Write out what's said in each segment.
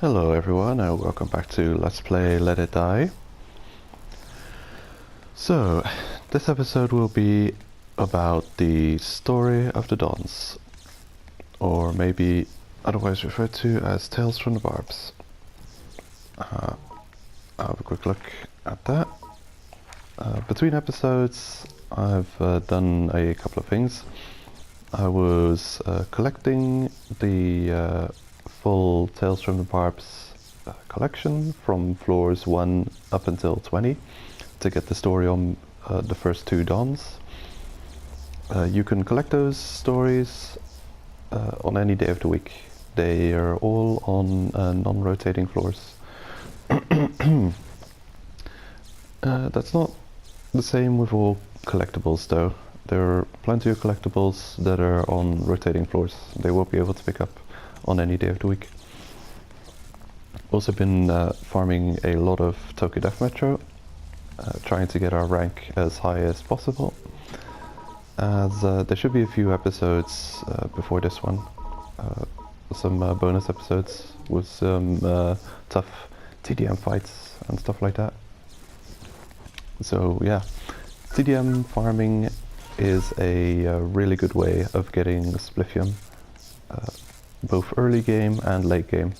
Hello everyone, and welcome back to Let's Play Let It Die. So, this episode will be about the story of the Dons, or maybe otherwise referred to as Tales from the Barbs. I'll have a quick look at that. Between episodes, I've done a couple of things. I was collecting the full Tales from the Barbs collection from floors 1 up until 20 to get the story on the first two Dons. You can collect those stories on any day of the week. They are all on non-rotating floors. That's not the same with all collectibles though. There are plenty of collectibles that are on rotating floors. They won't be able to pick up on any day of the week. Also been farming a lot of Tokyo Death Metro, trying to get our rank as high as possible, as there should be a few episodes before this one, some bonus episodes with some tough TDM fights and stuff like that. So yeah, TDM farming is a really good way of getting Spliffium, both early game and late game.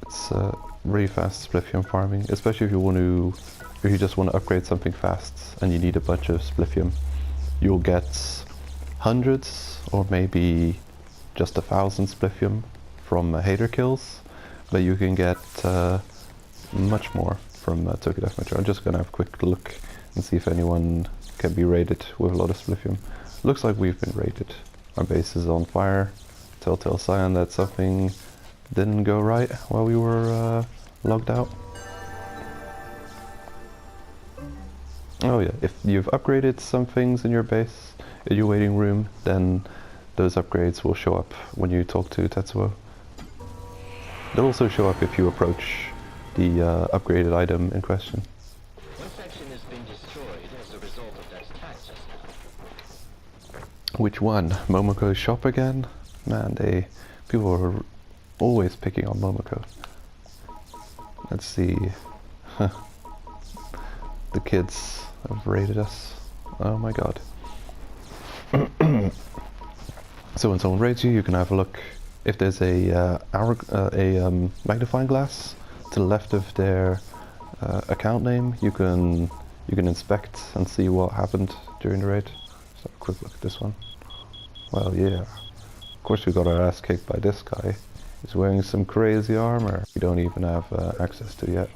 It's really fast Spliffium farming, especially if you just want to upgrade something fast and you need a bunch of Spliffium. You'll get hundreds or maybe just 1,000 Spliffium from hater kills, but you can get much more from Tokyo Death Metro. I'm just gonna have a quick look and see if anyone can be raided with a lot of Spliffium. Looks like we've been raided. Our base is on fire. Telltale sign that something didn't go right while we were logged out. Oh yeah, if you've upgraded some things in your base, in your waiting room, then those upgrades will show up when you talk to Tetsuo. They'll also show up if you approach the upgraded item in question. One section has been destroyed as a result of that attack just now. Which one? Momoko's shop again? Man, people are always picking on Momoko. Let's see. The kids have raided us. Oh my god. So when someone raids you, you can have a look. If there's a magnifying glass to the left of their account name, you can inspect and see what happened during the raid. So a quick look at this one. Well, yeah. Of course we got our ass kicked by this guy. He's wearing some crazy armor we don't even have access to yet.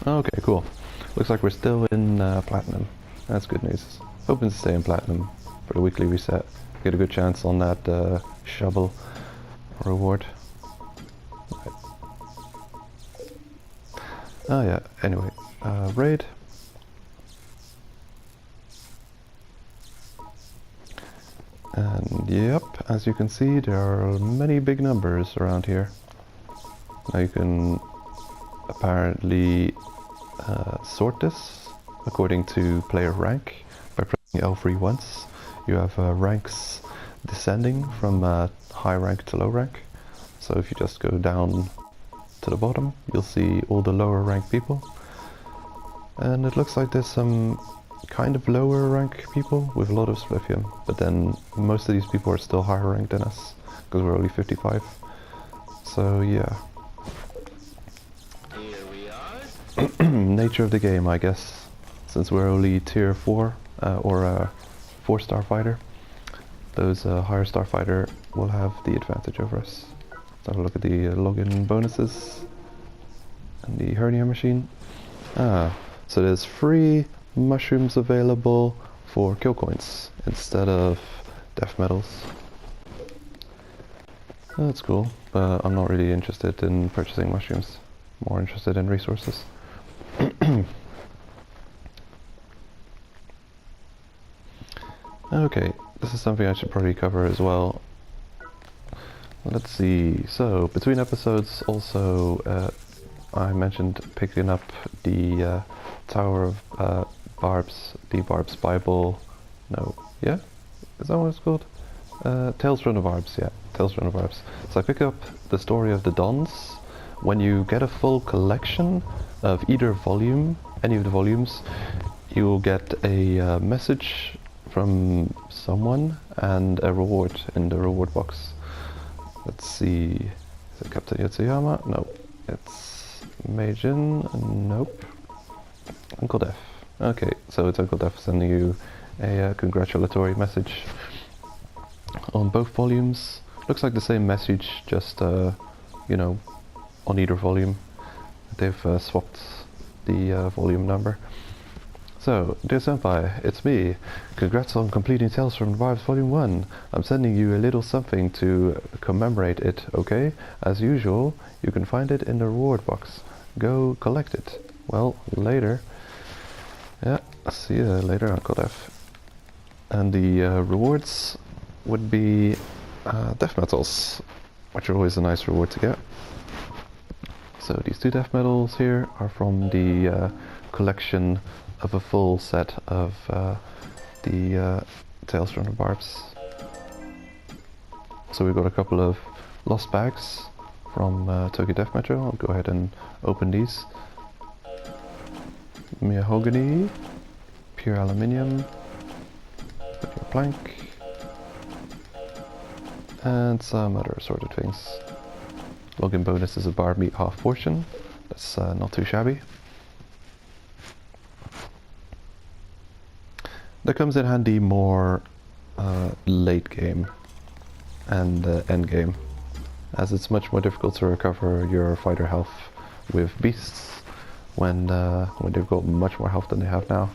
Okay, cool. Looks like we're still in Platinum. That's good news. Hoping to stay in Platinum for the weekly reset. Get a good chance on that shovel reward. Right. Oh yeah, anyway. Raid. And yep, as you can see, there are many big numbers around here. Now you can apparently sort this according to player rank by pressing L3 once. You have ranks descending from high rank to low rank. So if you just go down to the bottom, you'll see all the lower rank people. And it looks like there's some kind of lower rank people with a lot of Spliffium, but then most of these people are still higher ranked than us because we're only 55. So yeah. Here we are. Nature of the game, I guess, since we're only tier 4 or a 4-star fighter. Those higher star fighter will have the advantage over us. Let's have a look at the login bonuses and the hernia machine. So there's free mushrooms available for kill coins instead of death medals. That's cool, but I'm not really interested in purchasing mushrooms. More interested in resources. Okay, this is something I should probably cover as well. Let's see, so between episodes also I mentioned picking up the Tower of Barbs, the Barbs Bible, no, yeah? Is that what it's called? Tales from the Barbs, yeah. Tales from the Barbs. So I pick up the story of the Dons. When you get a full collection of either volume, any of the volumes, you will get a message from someone and a reward in the reward box. Let's see. Is it Captain Yotsuyama? No. It's Meijin? Nope. Uncle Def. Okay, so it's Uncle Def sending you a congratulatory message on both volumes. Looks like the same message, just, you know, on either volume. They've swapped the volume number. So, dear Senpai, it's me. Congrats on completing Tales from the Barbs Volume 1. I'm sending you a little something to commemorate it, okay? As usual, you can find it in the reward box. Go collect it. Well, later. Yeah, see you later, Uncle Def. And the rewards would be death metals, which are always a nice reward to get. So these 2 death metals here are from the collection of a full set of the Tales from the Barbs. So we've got a couple of lost bags from Tokyo Death Metro. I'll go ahead and open these. Mahogany, pure aluminium, pure plank, and some other assorted things. Login bonus is a bar meat half portion. That's not too shabby. That comes in handy more late game and end game, as it's much more difficult to recover your fighter health with beasts when they've got much more health than they have now.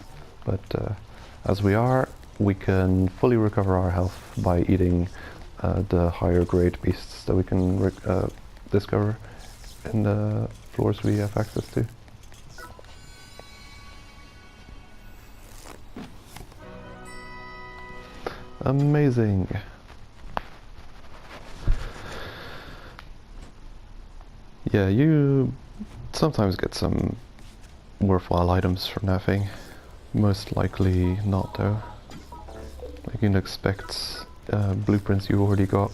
But as we can fully recover our health by eating the higher grade beasts that we can discover in the floors we have access to. Amazing. Yeah, you sometimes get some worthwhile items from that thing. Most likely not though. You can expect blueprints you already got,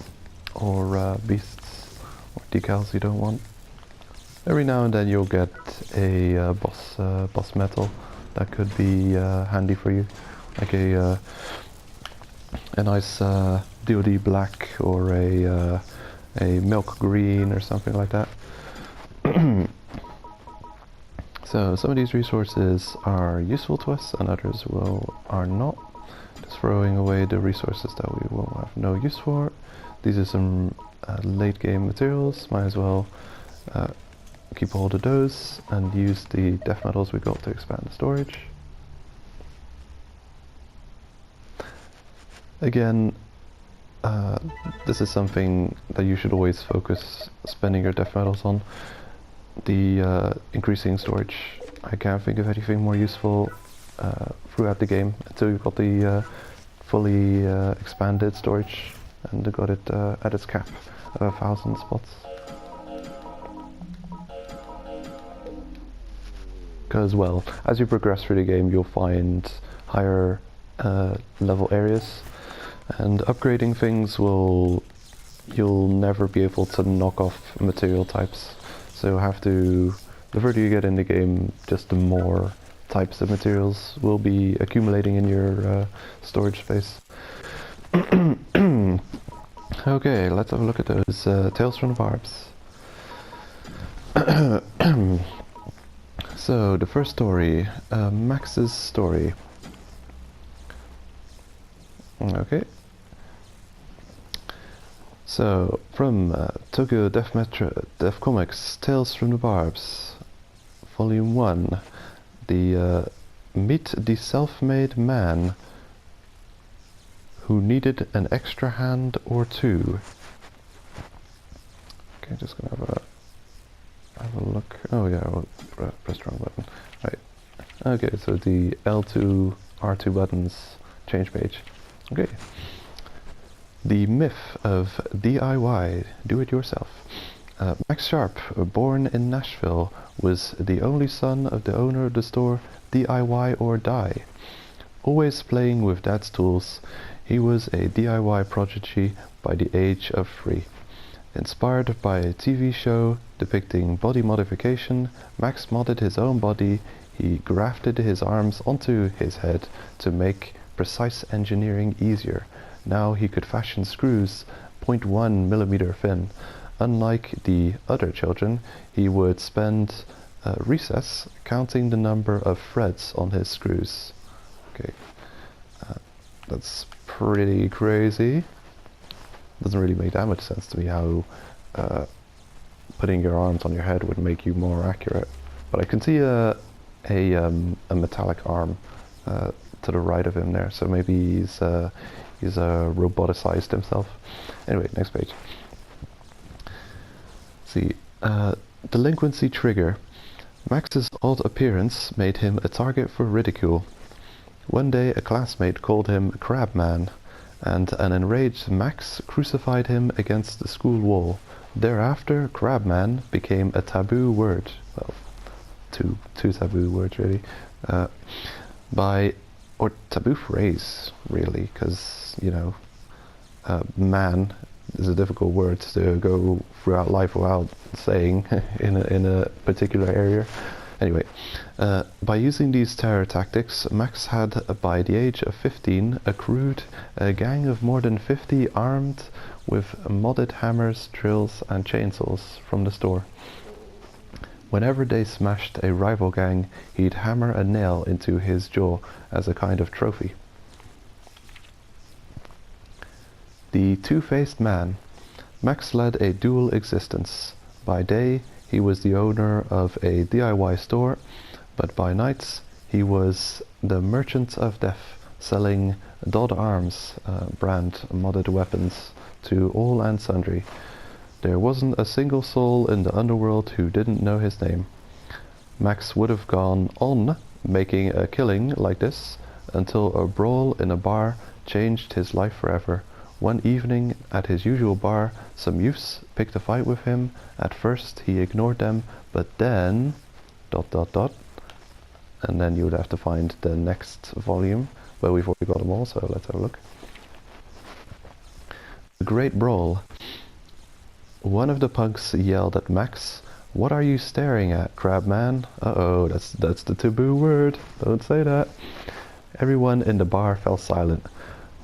or beasts, or decals you don't want. Every now and then you'll get a boss metal that could be handy for you, like a nice DoD black or a milk green or something like that. So some of these resources are useful to us and others are not. Just throwing away the resources that we will have no use for. These are some late game materials. Might as well keep hold of those and use the death metals we got to expand the storage. Again, this is something that you should always focus spending your death metals on. The increasing storage. I can't think of anything more useful throughout the game until you've got the fully expanded storage and got it at its cap of 1,000 spots. Because, well, as you progress through the game you'll find higher level areas, and upgrading things you'll never be able to knock off material types. So you'll have to, the further you get in the game, just the more types of materials will be accumulating in your storage space. Okay, let's have a look at those Tales from the Barbs. So, the first story, Max's story. Okay. So, from Tokyo Death Metro, Death Comics, Tales from the Barbs, Volume 1, the Meet the Self-Made Man Who Needed an Extra Hand or Two. Okay, just gonna have a look. Oh yeah, I'll press the wrong button. Right. Okay, so the L2, R2 buttons change page. Okay. The myth of DIY, do-it-yourself. Max Sharp, born in Nashville, was the only son of the owner of the store DIY or Die. Always playing with Dad's tools, He was a DIY prodigy by the age of 3. Inspired by a TV show depicting body modification, Max modded his own body. He grafted his arms onto his head to make precise engineering easier. Now he could fashion screws 0.1 millimeter thin. Unlike the other children, he would spend recess counting the number of threads on his screws. Okay, that's pretty crazy. Doesn't really make that much sense to me how putting your arms on your head would make you more accurate. But I can see a metallic arm to the right of him there, so maybe he's roboticized himself. Anyway, next page. See, delinquency trigger. Max's odd appearance made him a target for ridicule. One day a classmate called him Crabman, and an enraged Max crucified him against the school wall. Thereafter, Crabman became a taboo word. Well, two taboo words really. Or taboo phrase, really, because, you know, man is a difficult word to go throughout life without saying in a particular area. Anyway, by using these terror tactics, Max had, by the age of 15, accrued a gang of more than 50 armed with modded hammers, drills and chainsaws from the store. Whenever they smashed a rival gang, he'd hammer a nail into his jaw as a kind of trophy. The two-faced man. Max led a dual existence. By day, he was the owner of a DIY store, but by nights, he was the merchant of death, selling Dodd Arms brand modded weapons to all and sundry. There wasn't a single soul in the underworld who didn't know his name. Max would have gone on making a killing like this until a brawl in a bar changed his life forever. One evening at his usual bar, some youths picked a fight with him. At first he ignored them, but then ... and then you would have to find the next volume, but we've already got them all, so let's have a look. The Great Brawl. One of the punks yelled at Max, "What are you staring at, Crabman?" Uh-oh, that's the taboo word. Don't say that. Everyone in the bar fell silent,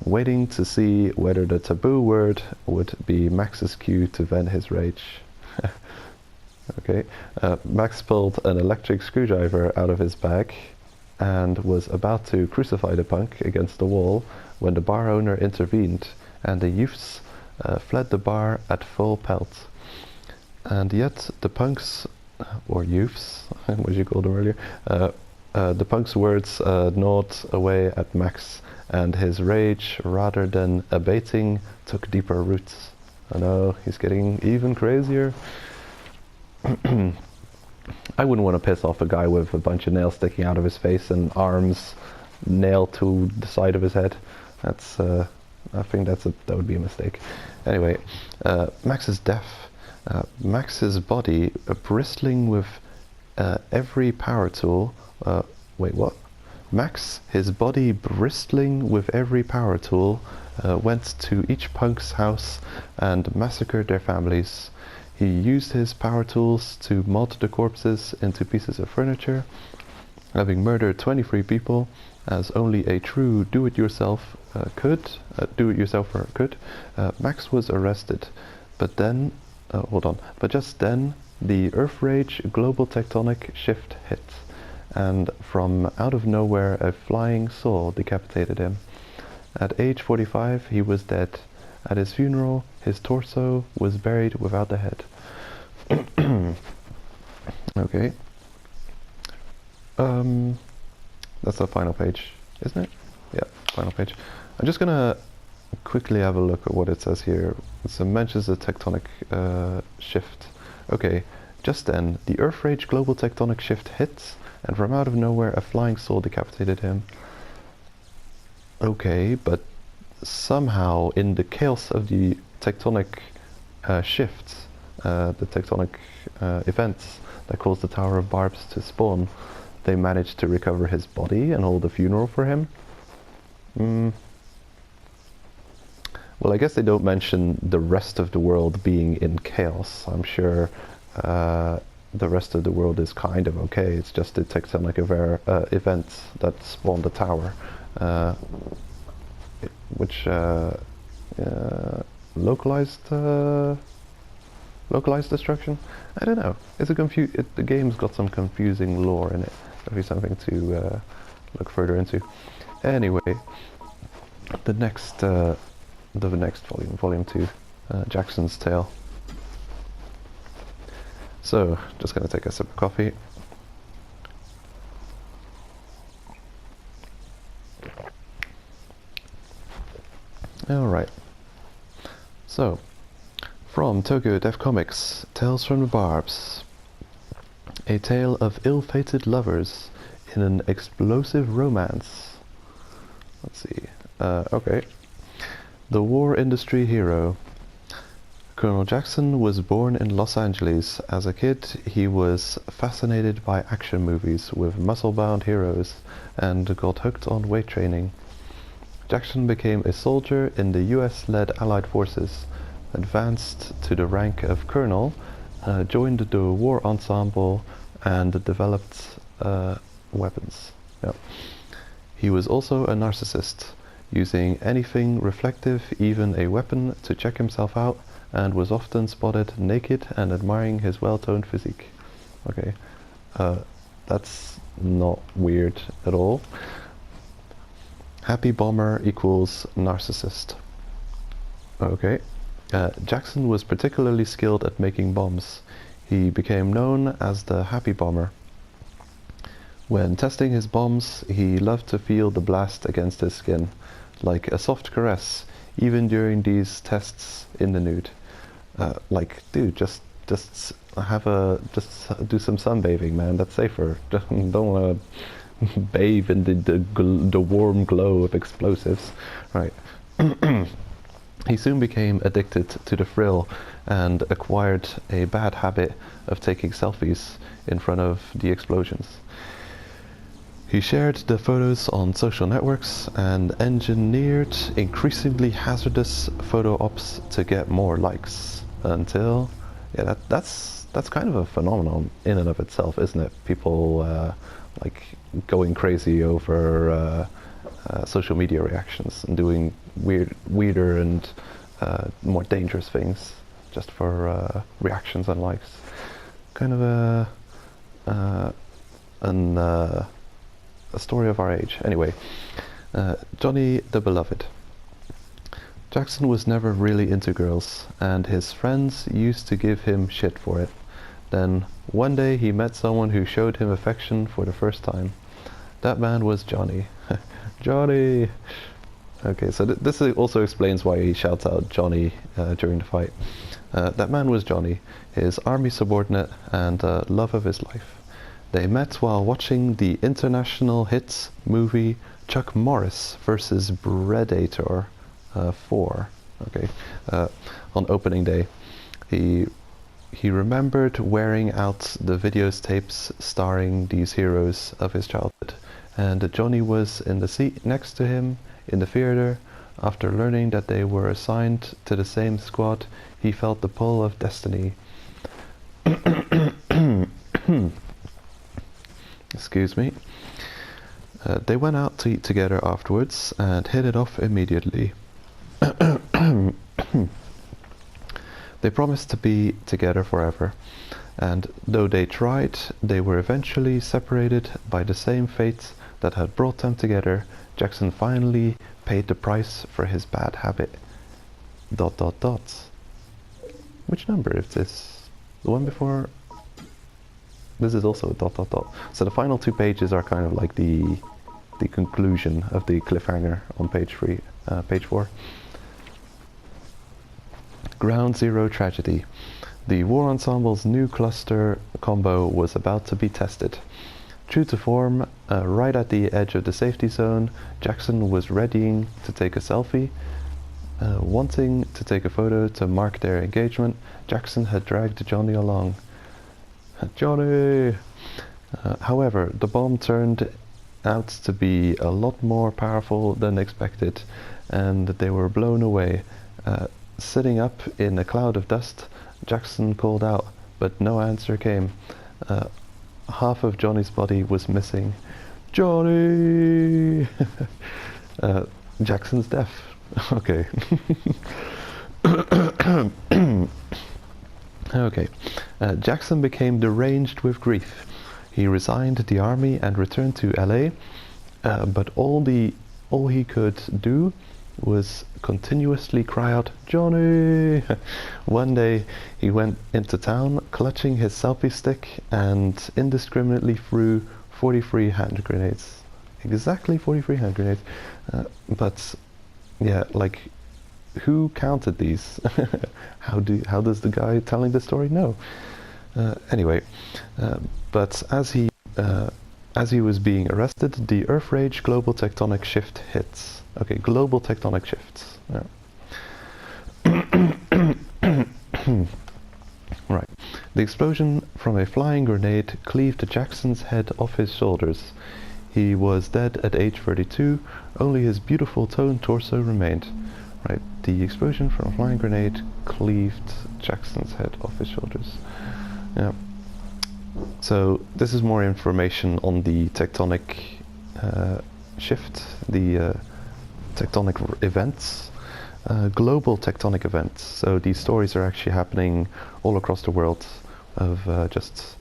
waiting to see whether the taboo word would be Max's cue to vent his rage. Okay, Max pulled an electric screwdriver out of his bag and was about to crucify the punk against the wall when the bar owner intervened, and the youths fled the bar at full pelt. And yet the punks, or youths, what you called them earlier, the punk's words gnawed away at Max, and his rage, rather than abating, took deeper roots. I know, he's getting even crazier. I wouldn't want to piss off a guy with a bunch of nails sticking out of his face and arms nailed to the side of his head. That's, I think that would be a mistake. Anyway, Max is deaf. Max's body bristling with every power tool. Wait, what? Max, his body bristling with every power tool, went to each punk's house and massacred their families. He used his power tools to mod the corpses into pieces of furniture. Having murdered 23 people, as only a true do-it-yourselfer could, Max was arrested. But then, but just then, the Earth Rage global tectonic shift hit, and from out of nowhere a flying saw decapitated him. At age 45 he was dead. At his funeral his torso was buried without the head. Okay. That's the final page, isn't it? Yeah, final page. I'm just gonna quickly have a look at what it says here. It mentions the tectonic shift. Okay, just then, the Earth Rage global tectonic shift hit, and from out of nowhere a flying saw decapitated him. Okay, but somehow in the chaos of the tectonic shifts, the tectonic events that caused the Tower of Barbs to spawn, they managed to recover his body and hold a funeral for him. Well, I guess they don't mention the rest of the world being in chaos. I'm sure the rest of the world is kind of okay. It's just the tectonic event that spawned the tower, uh, which localized localized destruction. I don't know. The game's got some confusing lore in it. That'll be something to look further into. Anyway, the next volume, volume 2, Jackson's Tale. So, just gonna take a sip of coffee. Alright. So, from Tokyo Def Comics, Tales from the Barbs. A tale of ill-fated lovers in an explosive romance. Let's see. Okay. The war industry hero. Colonel Jackson was born in Los Angeles. As a kid, he was fascinated by action movies with muscle-bound heroes and got hooked on weight training. Jackson became a soldier in the US-led Allied forces, advanced to the rank of colonel, joined the war ensemble, and developed weapons. Yep. He was also a narcissist, using anything reflective, even a weapon, to check himself out, and was often spotted naked and admiring his well-toned physique. Okay, that's not weird at all. Happy bomber equals narcissist. Okay. Jackson was particularly skilled at making bombs. He became known as the Happy Bomber. When testing his bombs, he loved to feel the blast against his skin, like a soft caress, even during these tests in the nude. Like, dude, just do some sunbathing, man. That's safer. Don't want to bathe in the warm glow of explosives, right? He soon became addicted to the thrill and acquired a bad habit of taking selfies in front of the explosions. He shared the photos on social networks and engineered increasingly hazardous photo ops to get more likes. Until, yeah, that's kind of a phenomenon in and of itself, isn't it? People like going crazy over social media reactions and doing weirder and more dangerous things just for reactions and likes. Kind of a story of our age. Anyway, Johnny the Beloved. Jackson was never really into girls, and his friends used to give him shit for it. Then, one day he met someone who showed him affection for the first time. That man was Johnny. Johnny! Okay, so this also explains why he shouts out Johnny during the fight. That man was Johnny, his army subordinate and love of his life. They met while watching the international hit movie Chuck Norris vs. Predator 4. Okay, on opening day. He remembered wearing out the videotapes starring these heroes of his childhood, and Johnny was in the seat next to him in the theater. After learning that they were assigned to the same squad, he felt the pull of destiny. Excuse me. They went out to eat together afterwards and hit it off immediately. They promised to be together forever, and though they tried, they were eventually separated by the same fate that had brought them together. Jackson finally paid the price for his bad habit. ... Which number is this? The one before? This is also ... So the final 2 pages are kind of like the conclusion of the cliffhanger on page 4. Ground Zero Tragedy. The War Ensemble's new cluster combo was about to be tested. True to form, right at the edge of the safety zone, Jackson was readying to take a selfie. Wanting to take a photo to mark their engagement, Jackson had dragged Johnny along. Johnny! However, the bomb turned out to be a lot more powerful than expected, and they were blown away Sitting up in a cloud of dust, Jackson called out, but no answer came. Half of Johnny's body was missing. Johnny! Jackson's deaf. Okay. Okay. Jackson became deranged with grief. He resigned the army and returned to LA, but all he could do was continuously cry out, Johnny! One day he went into town clutching his selfie stick and indiscriminately threw 43 hand grenades. Exactly 43 hand grenades. But yeah, like, who counted these? How does the guy telling the story know? Anyway, but as he was being arrested, the Earth Rage global tectonic shift hits. Okay, global tectonic shifts. Yeah. Right. The explosion from a flying grenade cleaved Jackson's head off his shoulders. He was dead at age 32. Only his beautiful toned torso remained. Right. The explosion from a flying grenade cleaved Jackson's head off his shoulders. Yeah. So this is more information on the tectonic shift, the tectonic events, global tectonic events. So these stories are actually happening all across the world of just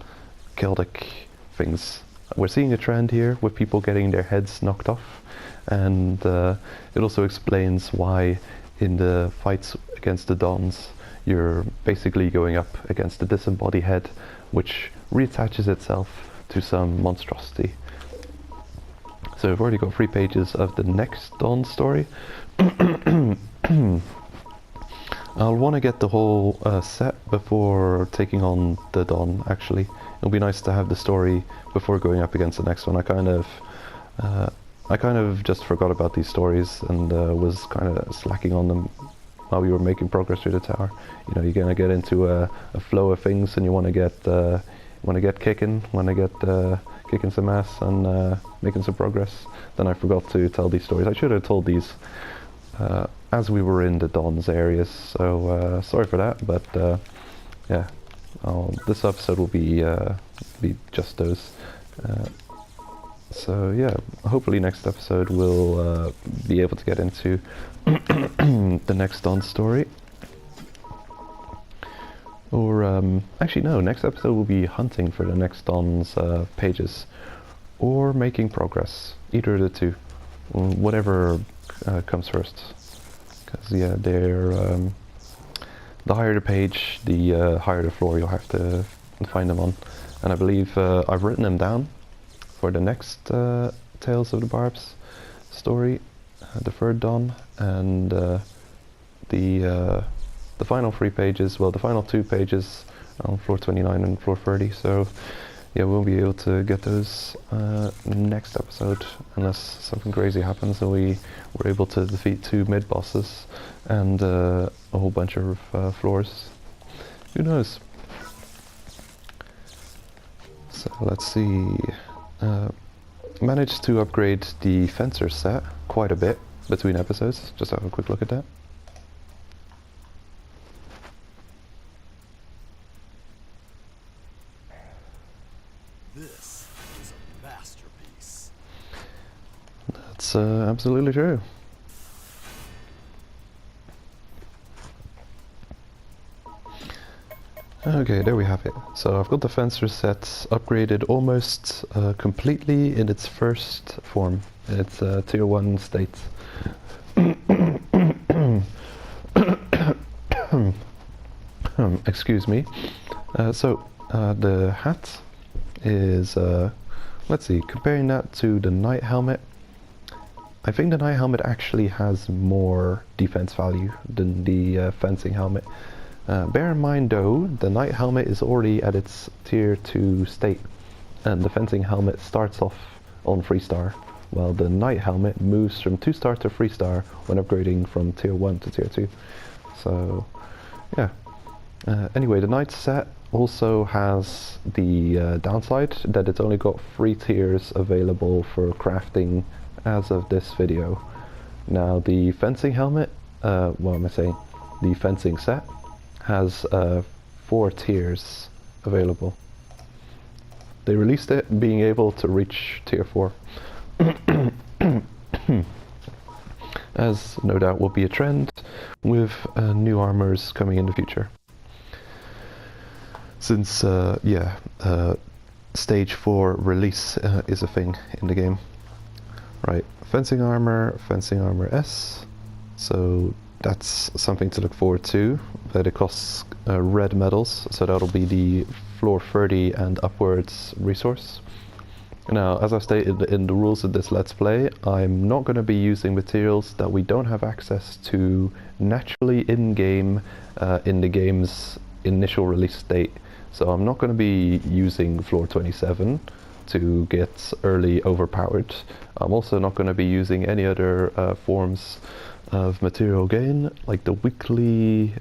chaotic things. We're seeing a trend here with people getting their heads knocked off, and it also explains why in the fights against the Dons you're basically going up against the disembodied head, which reattaches itself to some monstrosity. So we've already got 3 pages of the next Dawn story. I'll want to get the whole set before taking on the Dawn, actually. It'll be nice to have the story before going up against the next one. I kind of just forgot about these stories and was kind of slacking on them while we were making progress through the tower. You know, you're gonna get into a flow of things, and you want to get kicking, kicking some ass and making some progress. Then I forgot to tell these stories. I should have told these as we were in the Dons areas, so sorry for that, but yeah, this episode will be just those. So yeah, hopefully next episode we'll be able to get into the next Don story. Or, actually no, next episode will be hunting for the next Don's pages. Or making progress. Either of the two. Whatever comes first. Because, yeah, they're... the higher the page, the higher the floor you'll have to find them on. And I believe I've written them down for the next Tales of the Barbs story. The third Dawn. And the final 3 pages, well, the final 2 pages on floor 29 and floor 30, so yeah, we'll be able to get those next episode, unless something crazy happens and we were able to defeat 2 mid-bosses and a whole bunch of floors. Who knows? So let's see. Managed to upgrade the fencer set quite a bit between episodes. Just have a quick look at that. This is a masterpiece. That's absolutely true. Okay, there we have it. So I've got the fencer set upgraded almost completely in its first form, in its tier 1 state. Excuse me. So the hat is, let's see, comparing that to the knight helmet, I think the knight helmet actually has more defense value than the fencing helmet. Bear in mind though, the knight helmet is already at its tier 2 state, and the fencing helmet starts off on 3-star, while the knight helmet moves from 2-star to 3-star when upgrading from tier 1 to tier 2. So yeah. Anyway, the knight set also has the downside that it's only got 3 tiers available for crafting as of this video. Now the fencing helmet, what am I saying? the fencing set, has 4 tiers available. They released it being able to reach tier 4. As no doubt will be a trend with new armors coming in the future. Since, stage 4 release is a thing in the game. Right, fencing armor S, so that's something to look forward to, but it costs red medals, so that'll be the floor 30 and upwards resource. Now, as I stated in the rules of this Let's Play, I'm not going to be using materials that we don't have access to naturally in-game in the game's initial release state. So I'm not going to be using floor 27 to get early overpowered. I'm also not going to be using any other forms of material gain, like the weekly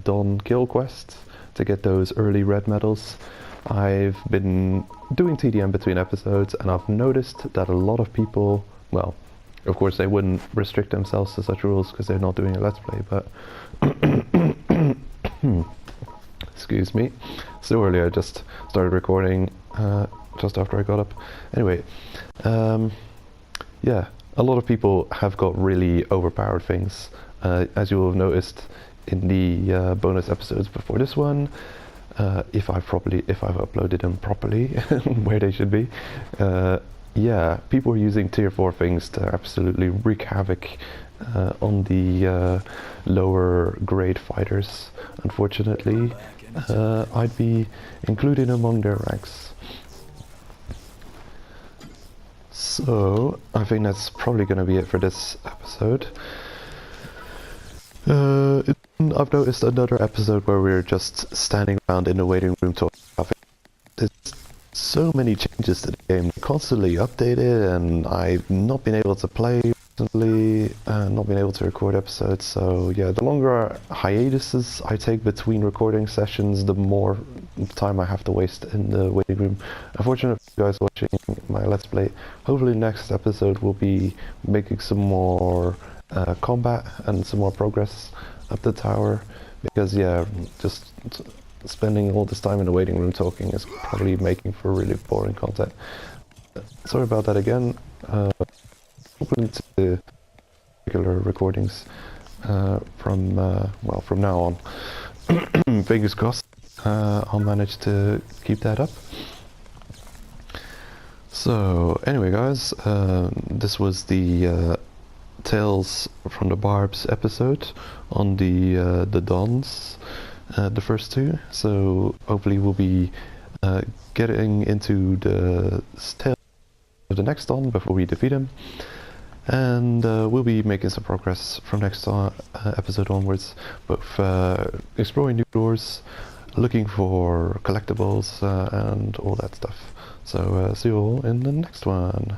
Dawn kill quest to get those early red medals. I've been doing TDM between episodes, and I've noticed that a lot of people, well, of course they wouldn't restrict themselves to such rules because they're not doing a Let's Play, but excuse me, so early. I just started recording just after I got up. Anyway, yeah, a lot of people have got really overpowered things, as you will have noticed in the bonus episodes before this one. If I've uploaded them properly where they should be. Yeah, people are using tier 4 things to absolutely wreak havoc on the lower grade fighters. Unfortunately, I'd be included among their ranks. So, I think that's probably going to be it for this episode. I've noticed another episode where we're just standing around in the waiting room talking. There's so many changes to the game, constantly updated, and I've not been able to play recently, not been able to record episodes. So yeah, the longer hiatuses I take between recording sessions, the more time I have to waste in the waiting room. Unfortunately for you guys watching my Let's Play, hopefully next episode we'll be making some more combat and some more progress up the tower, because yeah, just spending all this time in the waiting room talking is probably making for really boring content. Sorry about that again. Hopefully to the regular recordings from now on. Fingers crossed I'll manage to keep that up. So anyway guys, this was the Tales from the Barbs episode on the Dons, the first 2. So hopefully we'll be getting into the tale of the next Don before we defeat him, and we'll be making some progress from next episode onwards, both exploring new doors, looking for collectibles, and all that stuff. So see you all in the next one.